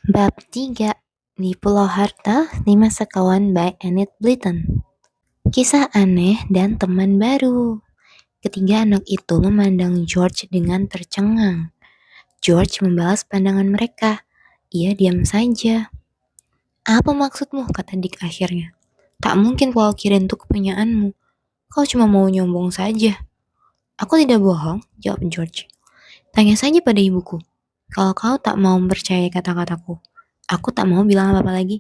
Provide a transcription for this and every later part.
Bab 3 di Pulau Harta, 5 Sekawan by Enid Blyton. Kisah aneh dan teman baru. Ketiga anak itu memandang George dengan tercengang. George membalas pandangan mereka. Ia diam saja. Apa maksudmu? Kata Dick akhirnya. Tak mungkin Pulau Kirin itu kepunyaanmu. Kau cuma mau nyombong saja. Aku tidak bohong, jawab George. Tanya saja pada ibuku. Kalau kau tak mau percaya kata-kataku, aku tak mau bilang apa-apa lagi.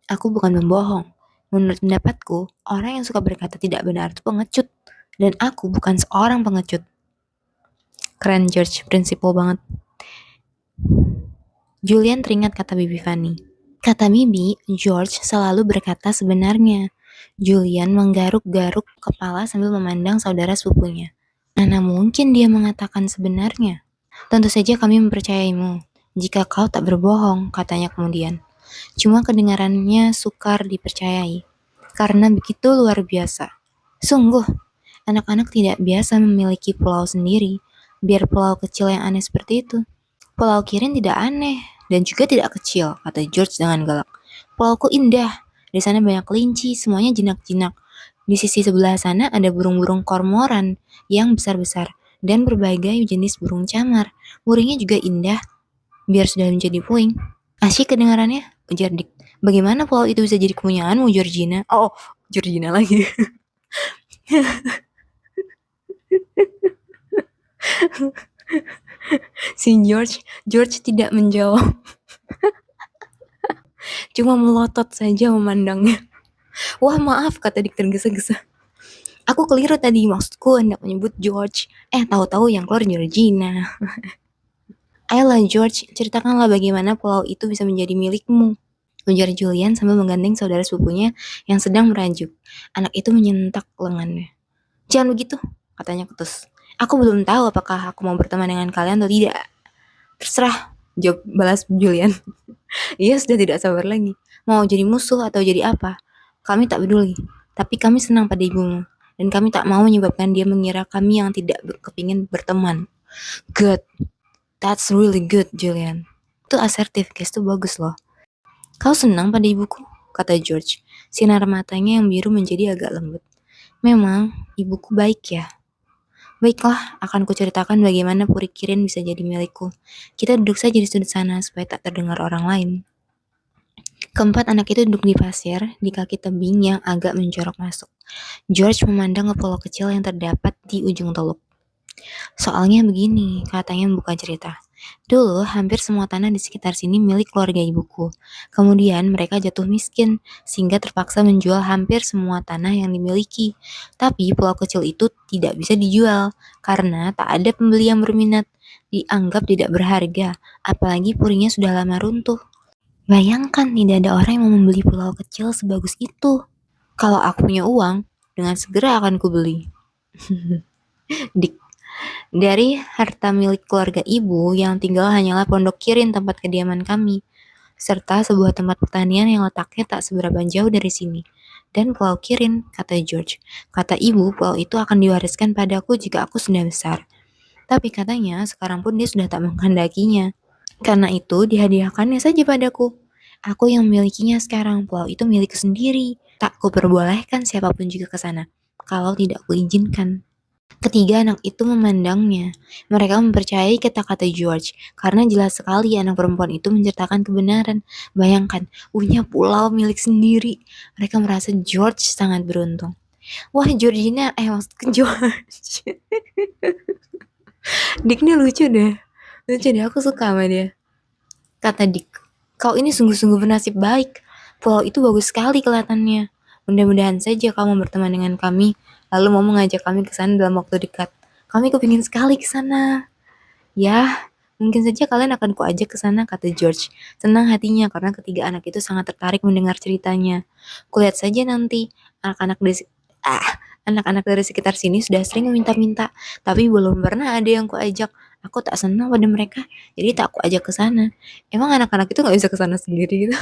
Aku bukan membohong. Menurut pendapatku, orang yang suka berkata tidak benar itu pengecut. Dan aku bukan seorang pengecut. Keren George, prinsipal banget. Julian teringat kata Bibi Fanny. Kata Bibi, George selalu berkata sebenarnya. Julian menggaruk-garuk kepala sambil memandang saudara sepupunya. Mana mungkin dia mengatakan sebenarnya? Tentu saja kami mempercayaimu. Jika kau tak berbohong, katanya kemudian. Cuma kedengarannya sukar dipercayai. Karena begitu luar biasa. Sungguh, anak-anak tidak biasa memiliki pulau sendiri. Biar pulau kecil yang aneh seperti itu. Pulau Kirin tidak aneh dan juga tidak kecil, kata George dengan galak. Pulauku indah. Di sana banyak kelinci, semuanya jinak-jinak. Di sisi sebelah sana ada burung-burung kormoran yang besar-besar dan berbagai jenis burung camar. Burungnya juga indah, biar sudah menjadi puing. Asyik kedengarannya, ujar Dick. Bagaimana pulau itu bisa jadi kepunyaanmu, Georgina? Oh, Georgina lagi. Si George tidak menjawab. Cuma melotot saja memandangnya. Wah maaf, kata Dick tergesa-gesa. Aku keliru tadi, maksudku hendak menyebut George. Tahu-tahu yang keluar Georgina. Ayolah George, ceritakanlah bagaimana pulau itu bisa menjadi milikmu. Ujar Julian sambil menggandeng saudara sepupunya yang sedang merajuk. Anak itu menyentak lengannya. Jangan begitu, katanya ketus. Aku belum tahu apakah aku mau berteman dengan kalian atau tidak. Terserah, jawab balas Julian. Ia sudah tidak sabar lagi. Mau jadi musuh atau jadi apa? Kami tak peduli. Tapi kami senang pada ibumu. Dan kami tak mau menyebabkan dia mengira kami yang tidak kepingin berteman. Good. That's really good, Julian. Itu asertif, guys. Itu bagus loh. Kau senang pada ibuku? Kata George. Sinar matanya yang biru menjadi agak lembut. Memang, ibuku baik ya. Baiklah, akan kuceritakan bagaimana Puri Kirin bisa jadi milikku. Kita duduk saja di sudut sana supaya tak terdengar orang lain. Keempat anak itu duduk di pasir, di kaki tebing yang agak menjorok masuk. George memandang ke pulau kecil yang terdapat di ujung teluk. Soalnya begini, katanya membuka cerita. Dulu, hampir semua tanah di sekitar sini milik keluarga ibuku. Kemudian, mereka jatuh miskin, sehingga terpaksa menjual hampir semua tanah yang dimiliki. Tapi, pulau kecil itu tidak bisa dijual, karena tak ada pembeli yang berminat. Dianggap tidak berharga, apalagi purinya sudah lama runtuh. Bayangkan, tidak ada orang yang mau membeli pulau kecil sebagus itu. Kalau aku punya uang, dengan segera akan kubeli. Dik. Dari harta milik keluarga ibu yang tinggal hanyalah pondok Kirin tempat kediaman kami, serta sebuah tempat pertanian yang letaknya tak seberapa jauh dari sini. Dan Pulau Kirin, kata George. Kata ibu, pulau itu akan diwariskan padaku jika aku sudah besar. Tapi katanya sekarang pun dia sudah tak menghendakinya. Karena itu dihadiahkannya saja padaku. Aku yang memilikinya sekarang, pulau itu milikku sendiri. Tak kuperbolehkan siapapun juga ke sana, kalau tidak kuizinkan. Ketiga anak itu memandangnya. Mereka mempercayai kata-kata George, karena jelas sekali anak perempuan itu menceritakan kebenaran. Bayangkan, punya pulau milik sendiri. Mereka merasa George sangat beruntung. Wah, Georgina, maksudku George. Dick ini lucu deh. Lucu deh, aku suka sama dia. Kata Dick, kau ini sungguh-sungguh bernasib baik. Pulau itu bagus sekali kelihatannya. Mudah-mudahan saja kamu berteman dengan kami, lalu mau mengajak kami ke sana dalam waktu dekat. Kami kepingin sekali ke sana. Ya, mungkin saja kalian akan kuajak ke sana, kata George. Senang hatinya karena ketiga anak itu sangat tertarik mendengar ceritanya. Kulihat saja nanti, anak-anak dari anak-anak dari sekitar sini sudah sering meminta-minta, tapi belum pernah ada yang kuajak. Aku tak senang pada mereka, jadi tak kuajak ke sana. Emang anak-anak itu nggak bisa ke sana sendiri gitu?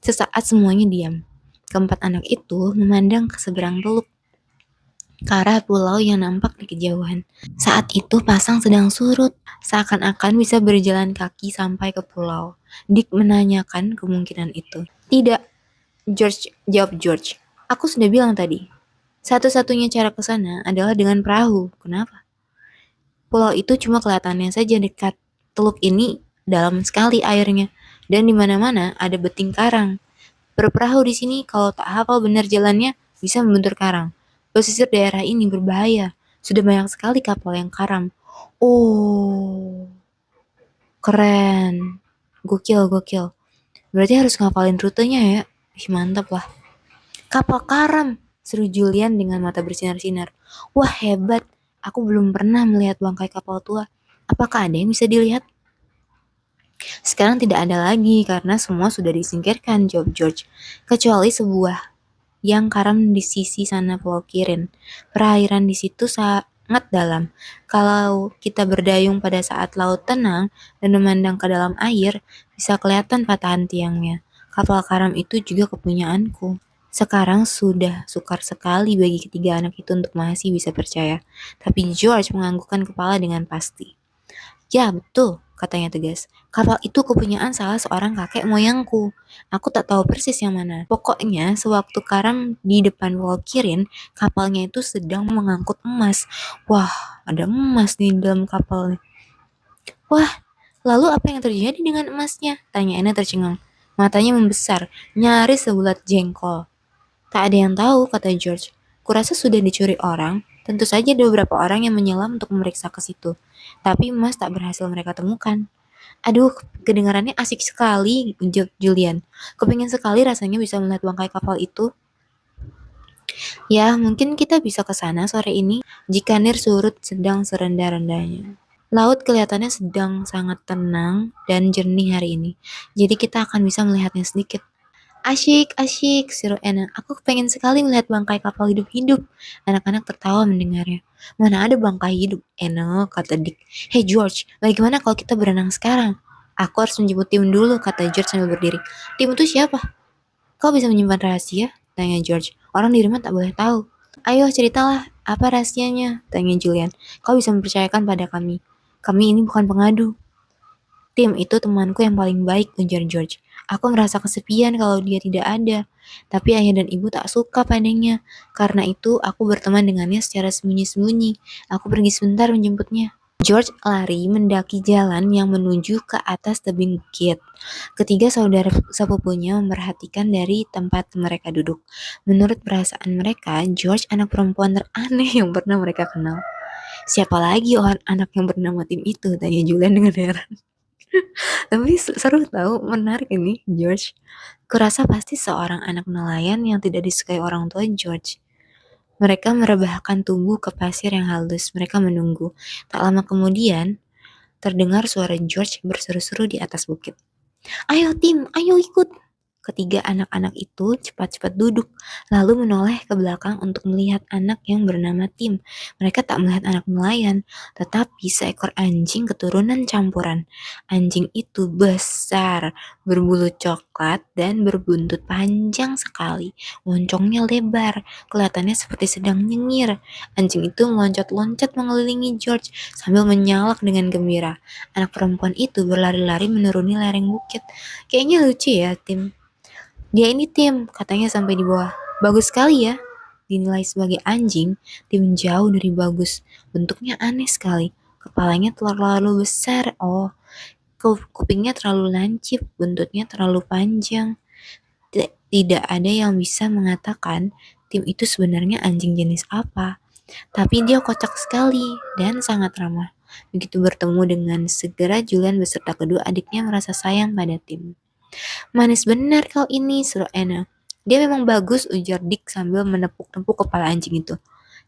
Sesaat semuanya diam. Keempat anak itu memandang ke seberang teluk, ke arah pulau yang nampak di kejauhan. Saat itu pasang sedang surut, seakan-akan bisa berjalan kaki sampai ke pulau. Dick menanyakan kemungkinan itu. Tidak, George, jawab George. Aku sudah bilang tadi, satu-satunya cara ke sana adalah dengan perahu. Kenapa? Pulau itu cuma kelihatannya saja dekat. Teluk ini dalam sekali airnya, dan di mana-mana ada beting karang. Berperahu di sini kalau tak hafal benar jalannya bisa membentur karang. Pesisir daerah ini berbahaya. Sudah banyak sekali kapal yang karam. Oh, keren. Gokil, gokil. Berarti harus ngapalin rutenya ya. Ih, mantap lah. Kapal karam, seru Julian dengan mata bersinar-sinar. Wah, hebat. Aku belum pernah melihat bangkai kapal tua. Apakah ada yang bisa dilihat? Sekarang tidak ada lagi karena semua sudah disingkirkan, jawab George. Kecuali sebuah yang karam di sisi sana Pulau Kirin. Perairan di situ sangat dalam. Kalau kita berdayung pada saat laut tenang dan memandang ke dalam air, bisa kelihatan patahan tiangnya. Kapal karam itu juga kepunyaanku. Sekarang sudah sukar sekali bagi ketiga anak itu untuk masih bisa percaya. Tapi George menganggukkan kepala dengan pasti. Ya, betul, katanya tegas. Kapal itu kepunyaan salah seorang kakek moyangku. Aku tak tahu persis yang mana. Pokoknya, sewaktu karam di depan Pulau Kirin, kapalnya itu sedang mengangkut emas. Wah, ada emas di dalam kapal. Wah, lalu apa yang terjadi dengan emasnya? Tanya Anna tercengang. Matanya membesar, nyaris sebulat jengkol. Tak ada yang tahu, kata George. Kurasa sudah dicuri orang. Tentu saja ada beberapa orang yang menyelam untuk memeriksa ke situ. Tapi emas tak berhasil mereka temukan. Aduh, kedengarannya asik sekali, ujar Julian. Kepingin sekali rasanya bisa melihat bangkai kapal itu. Ya, mungkin kita bisa ke sana sore ini jika nir surut sedang serendah-rendahnya. Laut kelihatannya sedang sangat tenang dan jernih hari ini. Jadi kita akan bisa melihatnya sedikit. Asyik, asyik, seru Anna. Aku pengen sekali melihat bangkai kapal hidup-hidup. Anak-anak tertawa mendengarnya. Mana ada bangkai hidup, Anna, kata Dick. Hey George, bagaimana kalau kita berenang sekarang? Aku harus menjemput Tim dulu, kata George sambil berdiri. Tim itu siapa? Kau bisa menyimpan rahasia? Tanya George. Orang di rumah tak boleh tahu. Ayo ceritalah, apa rahasianya? Tanya Julian. Kau bisa mempercayakan pada kami. Kami ini bukan pengadu. Tim itu temanku yang paling baik, ujar George. Aku merasa kesepian kalau dia tidak ada. Tapi ayah dan ibu tak suka padanya. Karena itu aku berteman dengannya secara sembunyi-sembunyi. Aku pergi sebentar menjemputnya. George lari mendaki jalan yang menuju ke atas tebing bukit. Ketiga saudara sepupunya memperhatikan dari tempat mereka duduk. Menurut perasaan mereka, George anak perempuan teraneh yang pernah mereka kenal. Siapa lagi orang anak yang bernama Tim itu? Tanya Julian dengan heran. Tapi seru tahu, menarik ini George. Kurasa pasti seorang anak nelayan yang tidak disukai orang tua George. Mereka merebahkan tubuh ke pasir yang halus. Mereka menunggu. Tak lama kemudian, terdengar suara George berseru-seru di atas bukit. Ayo Tim, ayo ikut. Ketiga anak-anak itu cepat-cepat duduk, lalu menoleh ke belakang untuk melihat anak yang bernama Tim. Mereka tak melihat anak nelayan, tetapi seekor anjing keturunan campuran. Anjing itu besar, berbulu coklat dan berbuntut panjang sekali. Moncongnya lebar, kelihatannya seperti sedang nyengir. Anjing itu meloncat-loncat mengelilingi George sambil menyalak dengan gembira. Anak perempuan itu berlari-lari menuruni lereng bukit. Kayaknya lucu ya, Tim. Dia ini Tim, katanya sampai di bawah. Bagus sekali ya. Dinilai sebagai anjing, Tim jauh dari bagus. Bentuknya aneh sekali. Kepalanya terlalu besar. Oh, kupingnya terlalu lancip. Buntutnya terlalu panjang. Tidak ada yang bisa mengatakan Tim itu sebenarnya anjing jenis apa. Tapi dia kocak sekali dan sangat ramah. Begitu bertemu dengan segera Julian beserta kedua adiknya merasa sayang pada Tim. Manis benar kau ini, seru Anna. Dia memang bagus, ujar Dick sambil menepuk-tepuk kepala anjing itu.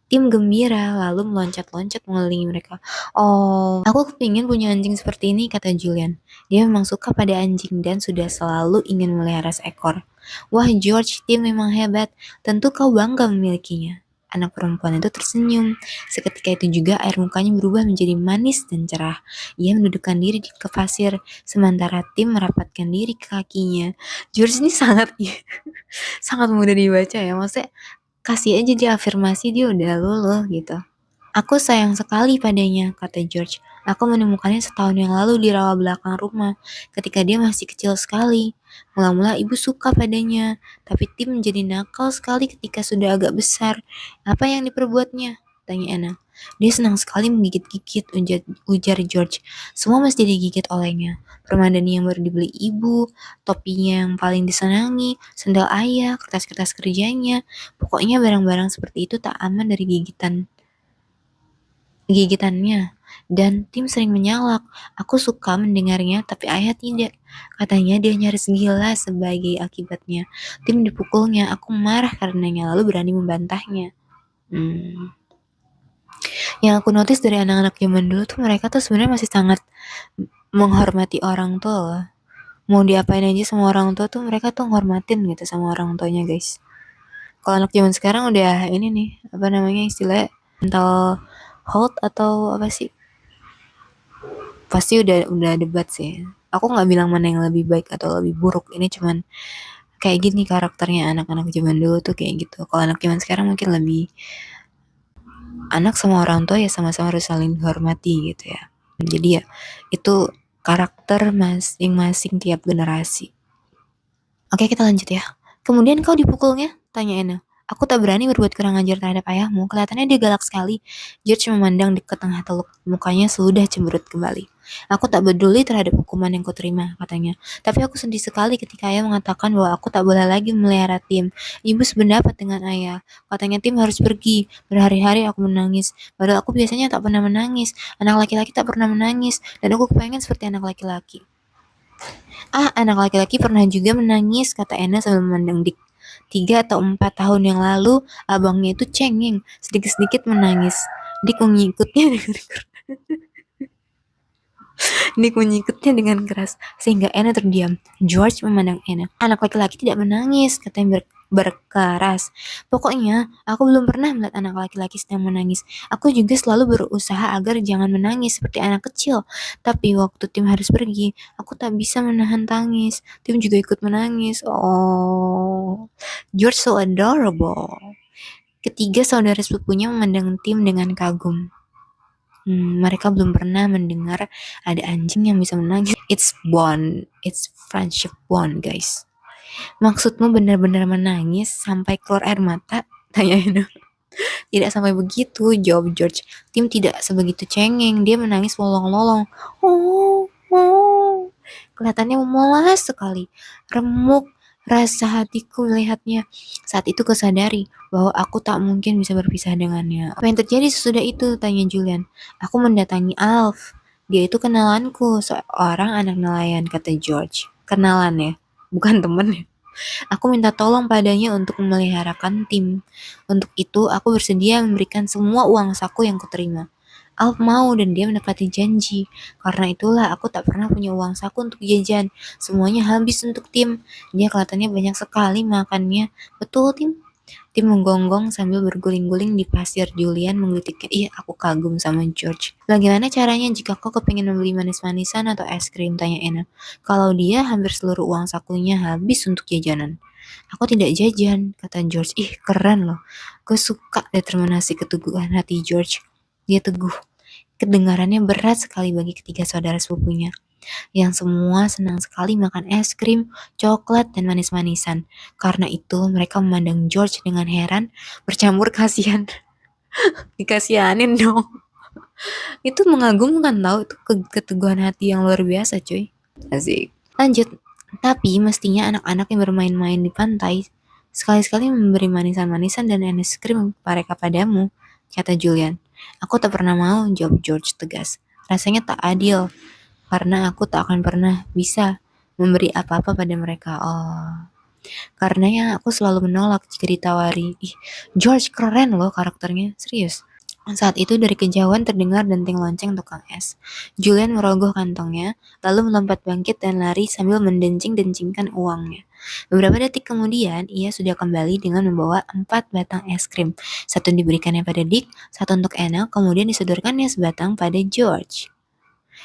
Tim gembira, lalu meloncat-loncat mengelilingi mereka. Oh, aku kepingin punya anjing seperti ini, kata Julian. Dia memang suka pada anjing dan sudah selalu ingin melihara seekor. Wah, George, Tim memang hebat. Tentu kau bangga memilikinya. Anak perempuan itu tersenyum. Seketika itu juga air mukanya berubah menjadi manis dan cerah. Ia mendudukkan diri ke pasir, sementara Tim merapatkan diri ke kakinya. George ini sangat sangat mudah dibaca ya. Maksudnya kasih aja dia afirmasi dia udah luluh gitu. Aku sayang sekali padanya, kata George. Aku menemukannya setahun yang lalu di rawa belakang rumah, ketika dia masih kecil sekali. Mula-mula ibu suka padanya, tapi Tim menjadi nakal sekali ketika sudah agak besar. Apa yang diperbuatnya? Tanya Anna. Dia senang sekali menggigit-gigit, ujar George. Semua mesti digigit olehnya. Permadani yang baru dibeli ibu, topinya yang paling disenangi, sendal ayah, kertas-kertas kerjanya. Pokoknya barang-barang seperti itu tak aman dari gigitannya. Dan Tim sering menyalak. Aku suka mendengarnya, tapi ayah tidak. Katanya dia nyaris gila sebagai akibatnya. Tim dipukulnya, aku marah karenanya, lalu berani membantahnya. Yang aku notice dari anak-anak zaman dulu tuh mereka tuh sebenarnya masih sangat menghormati orang tua loh. Mau diapain aja sama orang tua tuh mereka tuh nghormatin gitu sama orang tuanya, guys. Kalau anak zaman sekarang udah ini nih, apa namanya istilahnya mental health atau apa sih? Pasti udah debat sih. Aku nggak bilang mana yang lebih baik atau lebih buruk. Ini cuman kayak gini karakternya anak-anak zaman dulu tuh kayak gitu. Kalau anak zaman sekarang mungkin lebih anak sama orang tua ya sama-sama harus saling hormati gitu ya. Jadi ya itu karakter masing-masing tiap generasi. Oke, kita lanjut ya. Kemudian kau dipukulnya? Tanya Anna. Aku tak berani berbuat kurang ajar terhadap ayahmu. Kelihatannya dia galak sekali. George memandang ke tengah teluk. Mukanya sudah cemberut kembali. Aku tak peduli terhadap hukuman yang kuterima, katanya. Tapi aku sedih sekali ketika ayah mengatakan bahwa aku tak boleh lagi memelihara Tim. Ibu sependapat dengan ayah. Katanya Tim harus pergi. Berhari-hari aku menangis. Padahal aku biasanya tak pernah menangis. Anak laki-laki tak pernah menangis. Dan aku kepengen seperti anak laki-laki. Anak laki-laki pernah juga menangis, kata Anna sambil memandang Dick. 3 atau 4 tahun yang lalu, abangnya itu cengeng, sedikit-sedikit menangis. Dick mengikutnya dengan Nick menyikutnya dengan keras, sehingga Anna terdiam. George memandang Anna. Anak laki-laki tidak menangis, katanya berkeras. Pokoknya, aku belum pernah melihat anak laki-laki sedang menangis. Aku juga selalu berusaha agar jangan menangis seperti anak kecil. Tapi waktu Tim harus pergi, aku tak bisa menahan tangis. Tim juga ikut menangis. Oh, George so adorable. Ketiga saudara sepupunya memandang Tim dengan kagum. Mereka belum pernah mendengar ada anjing yang bisa menangis. It's friendship bond, guys. Maksudmu benar-benar menangis sampai keluar air mata? Tanya Eno. Tidak sampai begitu, jawab George. Tim tidak sebegitu cengeng, dia menangis lolong-lolong. Oh. Kelihatannya memolas sekali. Remuk rasa hatiku melihatnya. Saat itu kusadari bahwa aku tak mungkin bisa berpisah dengannya. Apa yang terjadi sesudah itu? Tanya Julian. Aku mendatangi Alf. Dia itu kenalanku, seorang anak nelayan, kata George. Kenalan ya, bukan temen ya. Aku minta tolong padanya untuk memeliharakan Tim. Untuk itu, aku bersedia memberikan semua uang saku yang kuterima. Alf mau dan dia menepati janji. Karena itulah aku tak pernah punya uang saku untuk jajan. Semuanya habis untuk Tim. Dia kelihatannya banyak sekali makannya. Betul, Tim? Tim menggonggong sambil berguling-guling di pasir. Julian menggelitiknya. Ih, aku kagum sama George. Bagaimana caranya jika kau kepingin membeli manis-manisan atau es krim? Tanya Anna. Kalau dia hampir seluruh uang sakunya habis untuk jajanan. Aku tidak jajan, kata George. Ih, keren loh. Gue suka determinasi keteguhan hati George. Dia teguh. Kedengarannya berat sekali bagi ketiga saudara sepupunya, yang semua senang sekali makan es krim, coklat, dan manis-manisan. Karena itu mereka memandang George dengan heran, bercampur kasihan. Dikasihanin dong. Itu mengagumkan tau, itu keteguhan hati yang luar biasa cuy. Asik. Lanjut. Tapi mestinya anak-anak yang bermain-main di pantai sekali-sekali memberi manisan-manisan dan es krim mereka padamu, kata Julian. Aku tak pernah mau, jawab George tegas. Rasanya tak adil, karena aku tak akan pernah bisa memberi apa-apa pada mereka. Oh, karenanya aku selalu menolak jika ditawari. Ih, George keren loh karakternya, serius. Saat itu dari kejauhan terdengar denting lonceng tukang es. Julian merogoh kantongnya, lalu melompat bangkit dan lari sambil mendencing-dencingkan uangnya. Beberapa detik kemudian, ia sudah kembali dengan membawa 4 batang es krim. Satu diberikannya pada Dick, satu untuk Anna, kemudian disodorkannya sebatang pada George.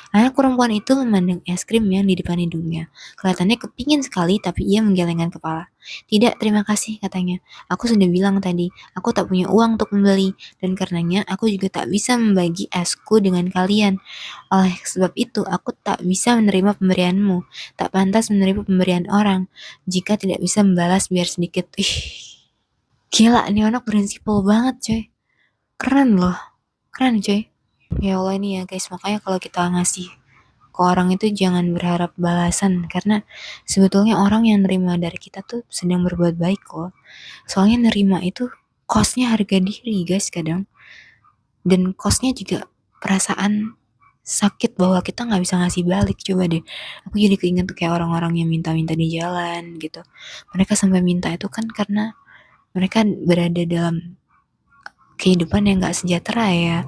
Anak perempuan itu memandang es krim yang di depan hidungnya. Kelihatannya kepingin sekali, tapi ia menggelengkan kepala. Tidak, terima kasih, katanya. Aku sudah bilang tadi, aku tak punya uang untuk membeli, dan karenanya aku juga tak bisa membagi esku dengan kalian. Oleh sebab itu, aku tak bisa menerima pemberianmu, tak pantas menerima pemberian orang. Jika tidak bisa membalas, biar sedikit. Ih, gila, ini anak prinsipal banget, coy. Keren loh, keren, coy. Ya Allah ini ya guys, makanya kalau kita ngasih ke orang itu jangan berharap balasan, karena sebetulnya orang yang nerima dari kita tuh sedang berbuat baik kok. Soalnya nerima itu kosnya harga diri guys kadang, dan kosnya juga perasaan sakit bahwa kita nggak bisa ngasih balik. Coba deh, aku jadi keinget tuh kayak orang-orang yang minta-minta di jalan gitu. Mereka sampai minta itu kan karena mereka berada dalam kehidupan yang nggak sejahtera ya.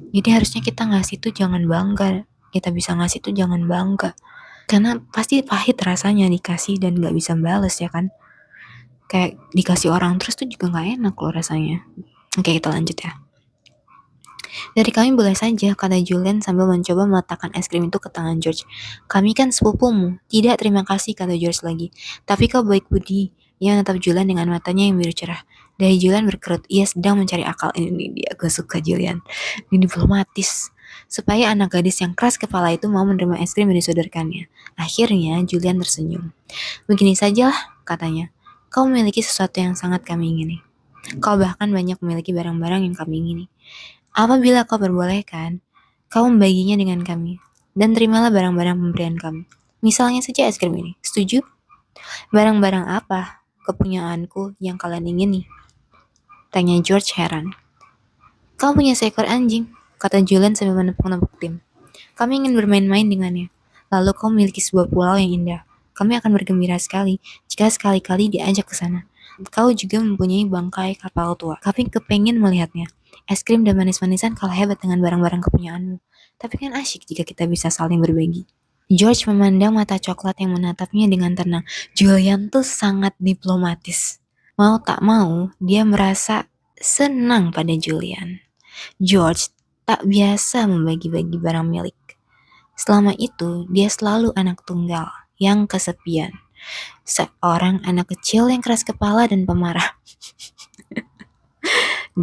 Jadi harusnya kita ngasih tuh jangan bangga, kita bisa ngasih tuh jangan bangga, karena pasti pahit rasanya dikasih dan nggak bisa bales ya kan. Kayak dikasih orang terus tuh juga nggak enak loh rasanya. Oke, kita lanjut ya. Dari kami boleh saja, kata Julian sambil mencoba meletakkan es krim itu ke tangan George. Kami kan sepupumu. Tidak, terima kasih, kata George lagi. Tapi kau baik budi. Ia menatap Julian dengan matanya yang biru cerah. Dari Julian berkerut, ia sedang mencari akal. Ini dia, gue suka Julian. Ini diplomatis. Supaya anak gadis yang keras kepala itu mau menerima es krim yang disodorkannya. Akhirnya Julian tersenyum. Begini sajalah, katanya. Kau memiliki sesuatu yang sangat kami ingini. Kau bahkan banyak memiliki barang-barang yang kami ingini. Apabila kau perbolehkan, kau membaginya dengan kami. Dan terimalah barang-barang pemberian kami. Misalnya saja es krim ini. Setuju? Barang-barang apa kepunyaanku yang kalian ingini? Tanya George heran. Kau punya seekor anjing, kata Julian sambil menepuk-nepuk Tim. Kami ingin bermain-main dengannya. Lalu kau memiliki sebuah pulau yang indah. Kami akan bergembira sekali jika sekali-kali diajak ke sana. Kau juga mempunyai bangkai kapal tua. Kami kepengen melihatnya. Es krim dan manis-manisan kalah hebat dengan barang-barang kepunyaanmu. Tapi kan asyik jika kita bisa saling berbagi. George memandang mata coklat yang menatapnya dengan tenang. Julian tuh sangat diplomatis. Mau tak mau, dia merasa senang pada Julian. George tak biasa membagi-bagi barang milik. Selama itu, dia selalu anak tunggal yang kesepian. Seorang anak kecil yang keras kepala dan pemarah.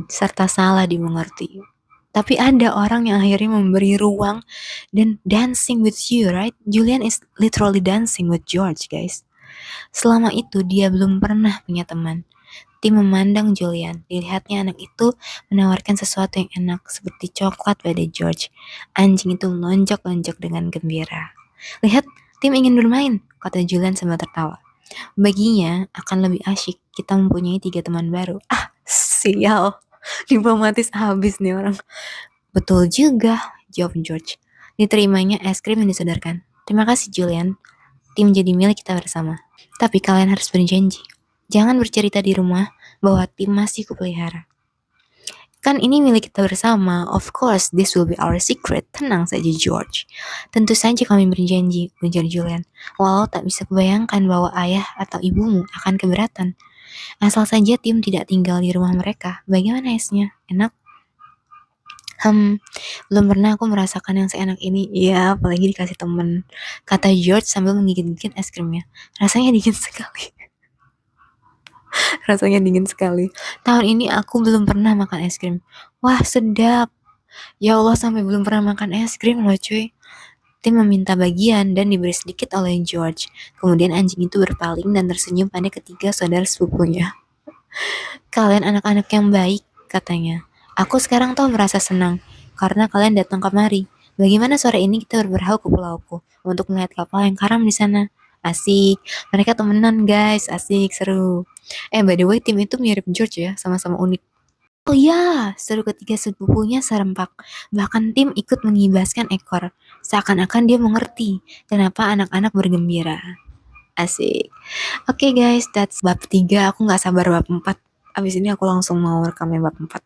Serta salah dimengerti. Tapi ada orang yang akhirnya memberi ruang dan dancing with you, right? Julian is literally dancing with George, guys. Selama itu, dia belum pernah punya teman. Tim memandang Julian. Dilihatnya anak itu menawarkan sesuatu yang enak seperti coklat pada George. Anjing itu melonjak-lonjak dengan gembira. Lihat, Tim ingin bermain, kata Julian sambil tertawa. Baginya akan lebih asyik kita mempunyai 3 teman baru. Ah, sial. Diplomatis habis nih orang. Betul juga, jawab George. Diterimanya es krim yang disodorkan. Terima kasih Julian. Tim jadi milik kita bersama. Tapi kalian harus berjanji. Jangan bercerita di rumah bahwa Tim masih kupelihara. Kan ini milik kita bersama. Of course, this will be our secret. Tenang saja George. Tentu saja kami berjanji, ujar Julian. Walau tak bisa kubayangkan bahwa ayah atau ibumu akan keberatan. Asal saja Tim tidak tinggal di rumah mereka. Bagaimana esnya? Enak? Belum pernah aku merasakan yang seenak ini. Iya, apalagi dikasih temen, kata George sambil menggigit-gigit es krimnya. Rasanya dingin sekali. Rasanya dingin sekali. Tahun ini aku belum pernah makan es krim. Wah, sedap. Ya Allah, sampai belum pernah makan es krim loh cuy. Tim meminta bagian dan diberi sedikit oleh George. Kemudian anjing itu berpaling dan tersenyum pada ketiga saudara sepupunya. Kalian anak-anak yang baik, katanya. Aku sekarang tahu merasa senang karena kalian datang kemari. Bagaimana sore ini kita berperahu ke pulauku untuk melihat kapal yang karam di sana. Asik, mereka temenan guys, asik, seru. By the way, tim itu mirip George ya, sama-sama unik. Oh ya, seru ketiga sepupunya serempak. Bahkan tim ikut mengibaskan ekor, seakan-akan dia mengerti kenapa anak-anak bergembira. Asik. Oke guys, that's bab 3. Aku gak sabar bab 4. Abis ini aku langsung mau rekam bab 4.